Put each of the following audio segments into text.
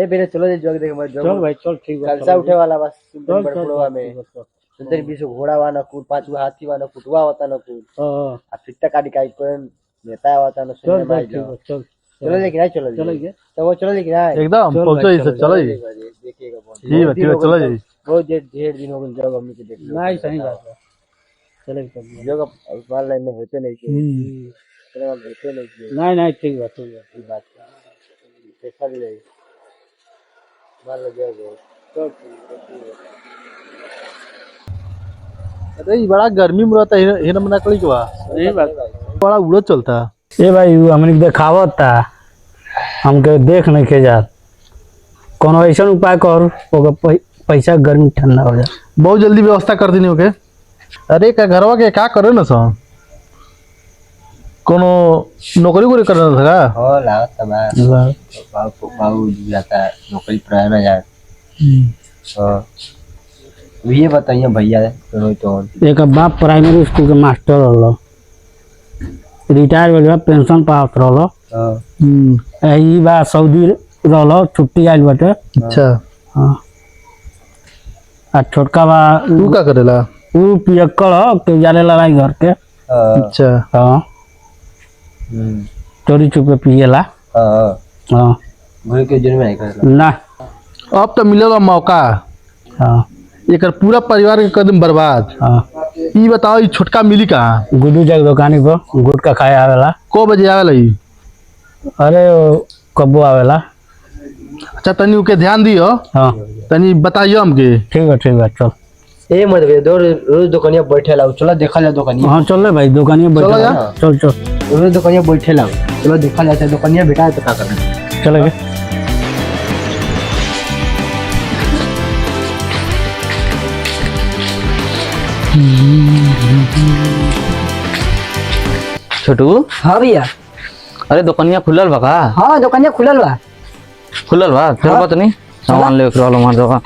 बेरे चलो जे जोग देख मत जोग। चल भाई चल ठीक है। कलसा उठे वाला बस चल बड़पुरवा में सुंदर 20 घोड़ा वाला कूद 5 हाथी वाला कुटवा होता न कूद। हां आ फिट्टा काटी काई कोन नेता होता न सुन भाई जाओ। चल चलो लेकिन नहीं चलो चलेंगे तो वो चलो लेकिन एकदम पहुंचो ही चलो जी। देखिएगा ठीक है चलो जी। बहुत ढेर दिन हो गए जब हमनी के देख लो। नहीं सही बात है। चलेंगे जगह उस्मान लाइन में होते नहीं के चलो हम होते नहीं के नहीं ठीक बात है ये बात देखा ले मान लो जाओ तो अरे ये बड़ा गर्मी में रहता है ये नमना कली के बा सही बात बड़ा उड़ो चलता ए भाई हमने देखावता हमके देख नहीं के जात कोनो ऐसा उपाय कर ओकर पैसा गर्मी ठंडा हो जाए। बहुत जल्दी व्यवस्था कर देनी ओके। अरे का घरवा के क्या करे न सो कोनो नौकरी वोकरी करना था हो लागत बा बाबू जाता नौकरी प्राय ना जाए। ये बताइए भैया तो एक बाप प्राइमरी स्कूल के मास्टर रहलो रिटायर हो गया पेंशन पावत रहलो। यही बा सऊदी रहलो छुट्टी आइल बाटे। अच्छा हां आ छोटका बा तू का करेला ऊ पियक्कड़ के जाले लड़ाई घर के। अच्छा हां चोरी छुपे पिएला। हां घर के जन्म नहीं करेला ना अब तो मिलेला मौका। हां एकर पूरा परिवार के कदम बर्बाद। हां ई बताओ ई छोटका मिली कहां गुड्डू जग दुकानी पर गुटका खाए आवेला। को बजे आवेला ई अरे कब्बो आवेला। अच्छा तनी के ध्यान दियो। हां तनी बताइयो हमके। ठीक है चल ए मत बे दो रोज दुकानिया बैठे लाओ चलो देखा ले दुकानिया। हां चल ले भाई दुकानिया बैठे चल रोज दुकानिया बैठे लाओ चलो देखा जाता है दुकानिया बेटा है तो क्या करना चलेंगे। छोटू हां भैया अरे दुकानिया खुलल बा का? हां दुकानिया खुलल बा फिर बात नहीं सामान लेके रहलो मार दो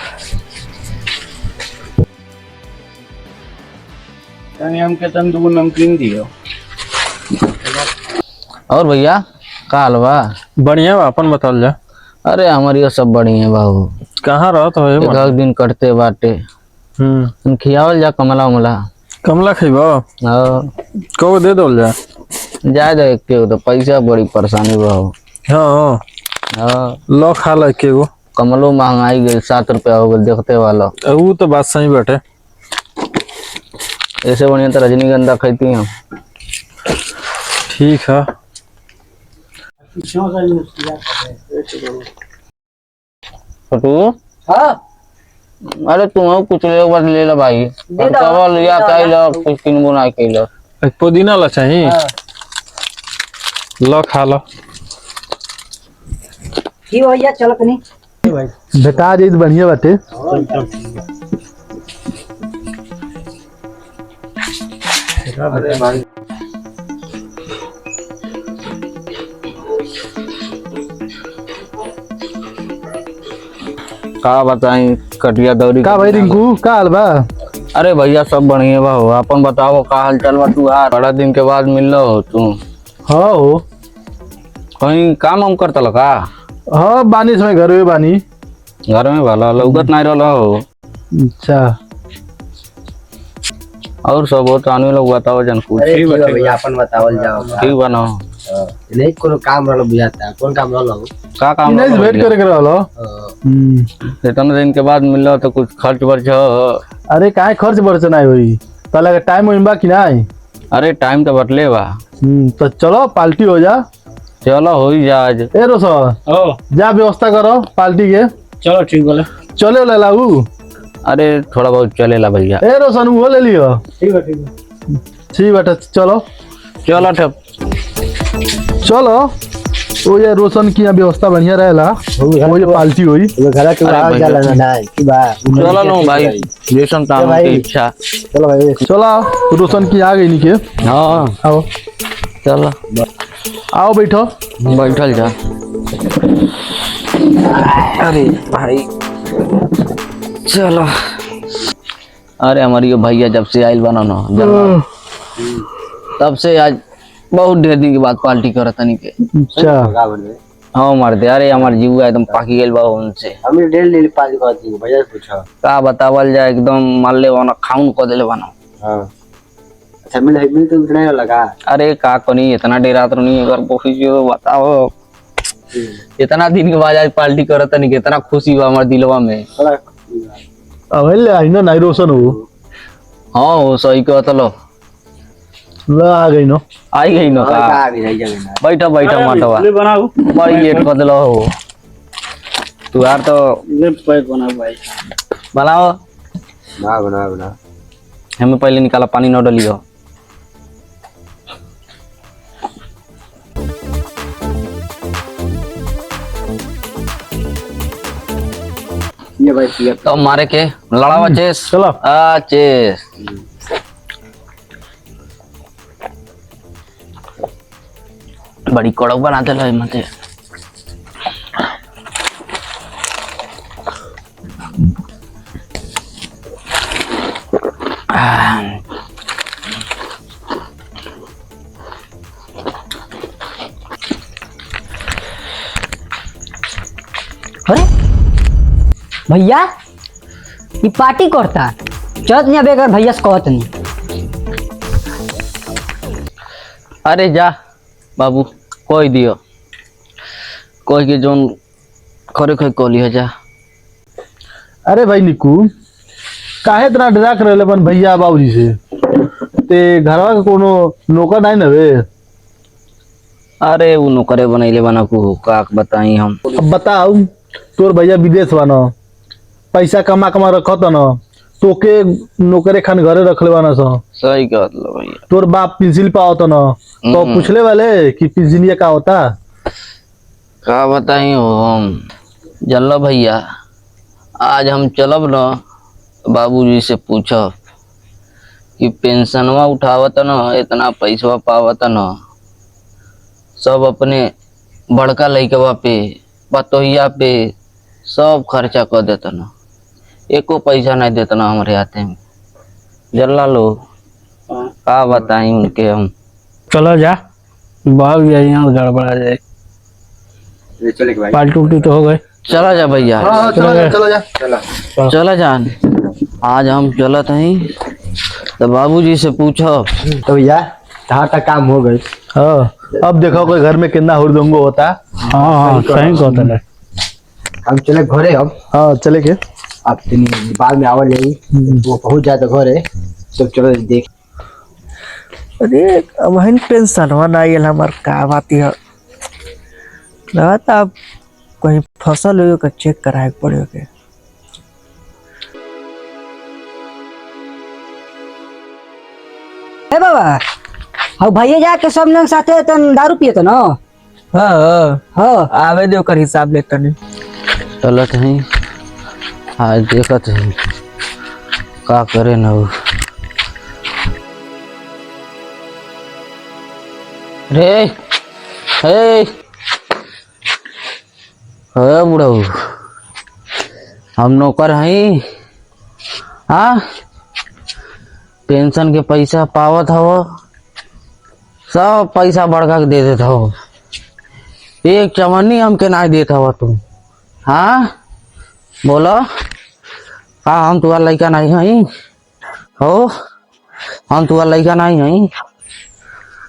तनी हमके तन दो नमकीन दियो। और भैया का हाल बा? बढ़िया बा अपन बताल जा। अरे हमारी सब बढ़िया बाबू। कहां रहत हो एक दिन कटते बाटे तुम खियावल जा कमला उमला कमला खइबो हां को दे दोल जा जाए दे के तो पैसा बड़ी परेशानी बा। हां हां लो खा ल के गो कमलो महंगाई गई 7 रुपया हो गल देखते वाला। वो तो बात सही बाटे। ऐसे बढ़िया तो रजनीगंधा खाती हम। ठीक है छोटू हां अरे तुम कुछ ले बार ले ला भाई चावल या चाय ला कुछ किन बना के ला एक पुदीना ला चाहिए लो खा लो की भैया चलो तनी बता दे बढ़िया बाटे। अरे भाई का बताई कटिया दौरी का भाई रिंकू का हाल बा? अरे भैया सब बढ़िया बा हो अपन बताओ का हाल चाल बा तू यार बड़ा दिन के बाद मिल हो तू। हाँ हो कहीं काम हम करता लो का? हाँ बानी समय घर में बानी घर में भला लौकत नहीं रहा हो। अच्छा और सब हो तानी लोग बताओ जन कुछ ठीक है भैया अपन बतावल जाओ ठीक बनो नहीं कोनो काम रहलो बुझाता कौन काम रहलो का काम नहीं वेट करे के रहलो। इतने दिन के बाद मिल तो कुछ खर्च वर्च हो। अरे काहे खर्च बरच नहीं होई पहले टाइम होई बा कि नहीं? अरे टाइम तो बटले बा तो चलो पार्टी हो जा। चलो हो ही जा आज। ए रोसो जा व्यवस्था करो पार्टी के। चलो ठीक बोले चले ले लाऊ। अरे थोड़ा बहुत चलेला भैया। ए रोशन वो ले लियो। ठीक है ठीक बेटा चलो चलो ठप चलो वो ये रोशन की व्यवस्था बढ़िया रहेला वो ये पार्टी हुई घर के बाहर जाला ना की बा चलो लो भाई जैसन ताम की इच्छा। चलो भाई चलो रोशन की आ गई नीचे। हाँ आओ चलो आओ बैठो बैठल जा। अरे भाई चलो अरे हमारी भैया जब से आयल बना ना तब से आज बहुत ढेर दिन के बाद पार्टी करत तनी के। अच्छा हाँ मार दे, अरे हमार जीवा एकदम पाकी गेल बा उनसे। हमने डेली पाँच कहती भैया से पूछा। का बतावल जाए, एकदम मान ले वाना खाउन को देले बाना। हाँ अच्छा मिल तो उतना ही लगा। अरे का कोनी इतना डेरा तो नहीं, अगर ऑफिस जो बताओ इतना दिन के बाद आज पार्टी करत नहीं, कितना खुशी बा हमार दिलवा में। थोड़ा अब ले आई ना नाई रोशन हो। हाँ हो सही कहत लो, ला आ गई नो। आई गई ना का। आ भी नहीं जाएगा। बैठा बैठा माटवा, बनाओ बड़ी लेट कर दिलो हो तू यार। तो ये पैक बनाओ भाई। बनाओ, बना हमें पहले निकाला पानी न डलियो। ये भाई पिया तो मारे के लड़ावा चेस। चलो। चेस बड़ी कड़क बनाते लो मते। अरे भैया ये पार्टी करता चल नहीं बेकर भैया से कहत नहीं। अरे जा बाबू कोई दियो, कोई के जोन खरे खरे कोली है जा। अरे भाई निकू काहे इतना डरा कर रहले अपन भैया बाबूजी से? ते घरवा के कोनो नौकर नहीं नवे? अरे वो नौकरे बनैले बना को का बताई हम। अब बताओ, तोर भैया विदेश बा न, पैसा कमा रखत न, तोके नौकरे खान घरे रखले बा न स। सही कहत लो भैया। तोर बाप पेंसिल पावत न, तो पूछले वाले कि पेंसिलिया का होता? का बताई हो हम। जल्लो भैया, आज हम चलब न बाबूजी से पूछब कि पेंशनवा उठावत न, इतना पैसा पावत न, सब अपने बड़का लइकवा पे पतोहिया पे सब खर्चा कर देता न, एको पैसा नहीं देता न हमारे हाथे में। जल्ला लो का बताई उनके हम। चलो जा, बाल भी यहाँ गड़बड़ा जाए। चले भाई पार्टी उल्टी तो हो गए। चला जा भैया। हाँ चलो जा, चलो जा। चला जान, आज हम चलत हई तो बाबूजी से पूछो। तो भैया कहाँ तक काम हो गए? हाँ अब देखो कोई घर में कितना हुड़दंगो होता। हाँ हाँ सही कहते हैं। हम चले घरे अब। हाँ चले के अब बाद में आवल जाई वो पहुंच जाए तो घरे सब चलो देख। अरे वही पेंशनवा ना आयल हमार का बात है लगाता। अब कहीं फसल हो का चेक कराए पड़े के। ए बाबा हाँ भैया जाके सब लोग साथे तन दारू पिए तो ना। हाँ हाँ आवे दे ओकर हिसाब लेता नहीं। चलत हई, आज देखत हई का करे न हो। रे हे बुढ़ऊ, हम नौकर हई। हाँ पेंशन के पैसा पावत हो, सब पैसा बड़का के दे देता हो, एक चवन्नी हमके ना देता हो तुम। हाँ बोलो का हम तुम्हारा लड़का नहीं हई हो? हम तुम्हारा लड़का नहीं हई,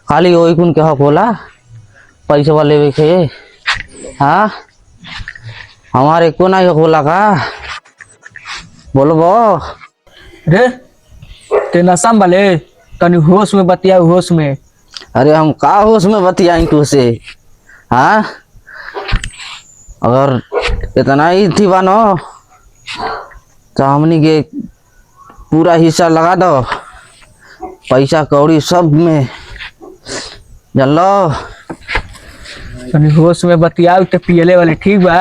खाली वही कुन के हक होला पैसा वाले लेवे के। हाँ हमारे को नहीं हक होला का? बोलो बो। रे ते नशा वाले तनी होश में बतिया, होश में। अरे हम का होश में बतियाई तुझसे? हाँ अगर इतना ही थी बानो तो हमनी के पूरा हिस्सा लगा दो, पैसा कौड़ी सब में। चलो तनी होश में बतियाओ तो पियले वाले ठीक बा।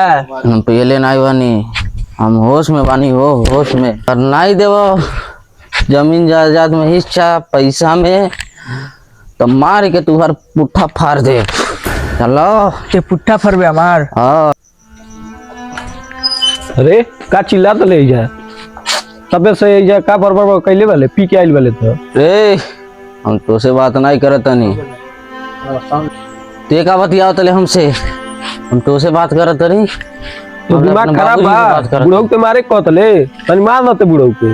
हम पहले नहीं बानी, हम होश में बानी हो, होश में। और नहीं देवो जमीन जायदाद में हिस्सा पैसा में तो मार के तुम्हार पुट्ठा फाड़ दे। चलो ते पुट्ठा फरबे हमार। हाँ अरे का चिल्ला तो ले जा, तबे से जा का बरबर कैले वाले पी के आइल वाले तो। रे हम तो से बात नहीं करत नहीं, ते का बतियाओ तले हमसे। हम तो से बात करत रही तो दिमाग खराब बा बुढ़ऊ के मारे कहतले तनी मार दते बुढ़ऊ के।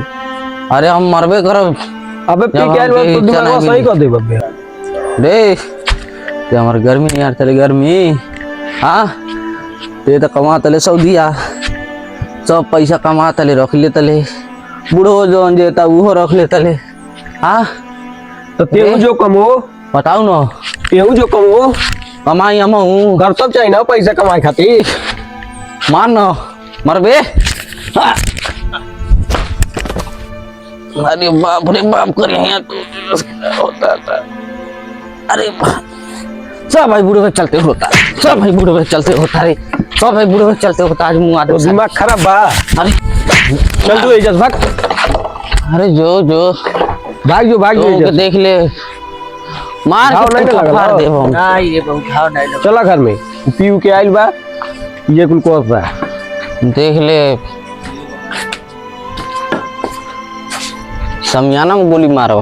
अरे हम मरबे करब अबे पी जब के हमके तो इच्छा दिमाग नहीं सही मिली। कर दे बबे। रे ते हमार गर्मी यार तले गर्मी हाँ ते तो कमा तले सऊदिया सब पैसा कमा तले रख ले तले बूढ़ो जोन जेता वो रख ले तले हाँ तो तेहू जो कमो बताऊ न तेहू जो कमो कमाई हम हूँ घर तब चाहिए ना पैसा कमाए खातिर। मान न मरबे हाँ। अरे बाप रे बाप करे यहाँ तो होता था। अरे सब भाई बूढ़े के चलते होता सब भाई बूढ़े के चलते होता रे सब भाई बूढ़े के चलते होता आज मुँह तो आते दिमाग खराब बा। अरे चल तू एजस भाग अरे जो भाग जो तो एजस। देख ले मार घाव के नहीं तो लगल फाड़ हो। दे हम ना ये बहुत घाव नहीं लगा। चला घर में पीयू के आइल बा ये कुल कोस बा। देख ले समियाना में गोली मारो